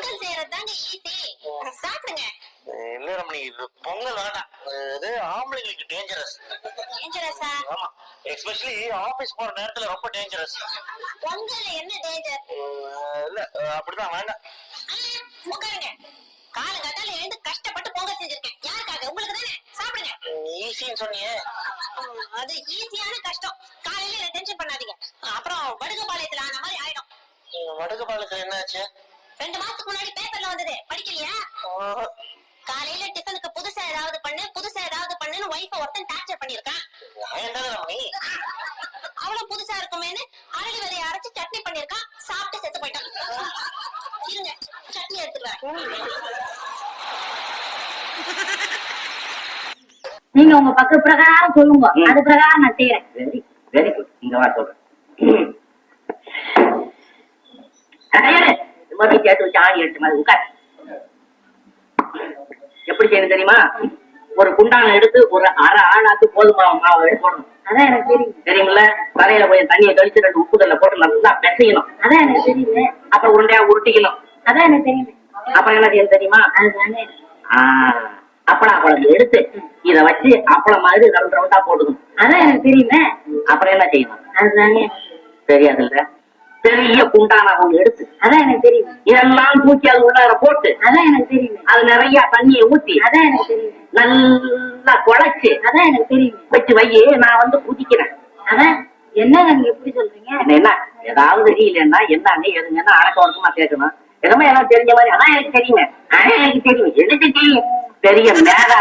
Pongal செய்யறதுதாங்க easy. சாப்பிடுங்க. இல்ல ரமணி, இது பொங்கல் வேண்டாம். இது ஆம்பளைங்களுக்கு டேஞ்சரஸ். டேஞ்சரஸா? ஆமா, எஸ்பெஷலி ஆபீஸ் போற நேரத்துல ரொம்ப டேஞ்சரஸ். பொங்கல்ல என்ன டேஞ்சர்? இல்ல அப்படிதான் வேண்டாம். உட்காருங்க. காலங்காத்தால எழுந்து கஷ்டப்பட்டு பொங்கல் செஞ்சிருக்கேன். யாருக்காக? உங்களுக்கு தானே. சாப்பிடுங்க. ஈஸின்னு சொன்னீங்க. அது ஈஸியான கஷ்டம். காலையில டென்ஷன் பண்ணாதீங்க. அப்புறம் வடுகபாளையத்துல ஆன மாதிரி ஆயிடும். வடுகபாளையத்துல என்னாச்சு? 2 மாசத்துக்கு முன்னாடி பேப்பர்ல வந்தது, படிக்கலையா? காலையில டிஃபனுக்கு புதுசா ஏதாவது பண்ணுன்னு வைஃப ஒருத்தன் டார்ச்சர் பண்ணிருக்கான். அவளும் புதுசா இருக்குமேன்னு அரளி விதையை அரைச்சு சட்னி பண்ணிருக்கான். சாப்பிட்டு செத்து போயிட்டான். இருங்க, சட்னி எடுத்துக்கிறேன். நீங்க உங்க பக்க பிரகாரம் சொல்லுங்க, அது பிரகாரம் நான் செய்யறேன். Very good. இங்க வா சொல்றேன். கேட்டு வச்சு ஆணி எடுத்து மாதிரி உட்கார். எப்படி செய்யணும் தெரியுமா? ஒரு குண்டான எடுத்து ஒரு அரை ஆணாக்கு போதுமா மாவு எடுத்து போடணும். அதான் எனக்கு தெரியும். தெரியுமில்ல? தலையில கொஞ்சம் தண்ணியை கழிச்சு 2 உப்பு தண்ணில போட்டு நல்லா பிசையணும். அதான் எனக்கு தெரியுது. அப்புறம் உருண்டையா உருட்டிக்கணும். அதான் எனக்கு தெரியுது. அப்புறம் என்ன செய்யணும் தெரியுமா? அதுதானே. அப்பளம் குழம்பு எடுத்து இத வச்சு அப்பளம் மாதிரி ரவுண்டா போட்டுக்கணும். அதான் எனக்கு தெரியுமே. அப்புறம் என்ன செய்யணும்? அதுதானே. தெரியாதுல்ல? பெரிய குண்டான ஒண்ணு எடுத்து அதான் எனக்கு தெரியும். இதெல்லாம் தூக்கி அது உள்ளார போட்டு அதான் எனக்கு தெரியும். அது நிறைய தண்ணியை ஊத்தி அதான் எனக்கு தெரியும். நல்லா குழைச்சு அதான் எனக்கு தெரியும். வச்சு வையே, நான் வந்து குதிக்கிறேன். அதான் என்னங்க நீங்க எப்படி சொல்றீங்க? என்ன ஏதாவது தெரியலன்னா என்னன்னு எதுங்கன்னா அடக்க ஒடுக்கமா கேட்கணும். எதுவுமே எல்லாம் தெரிஞ்ச மாதிரி அதான் எனக்கு தெரியுங்க. எனக்கு தெரியும். எனக்கு தெரியும். பெரிய மேல